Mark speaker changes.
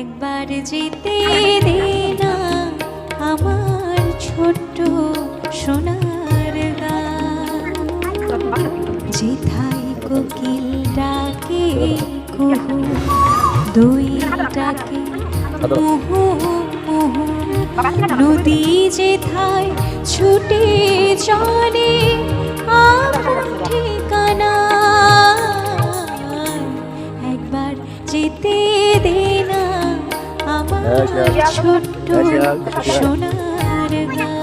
Speaker 1: একবার যেতে দে না আমার ছোট্ট সোনার গান, যেথায় কোকিল ডাকে কুহু, দই ডাকে মুহু মুহু, নদী যেথায় ছুটে চলে আমার ঠিকানা। একবার যেতে দে না আমার ছোট্ট সোনার গান।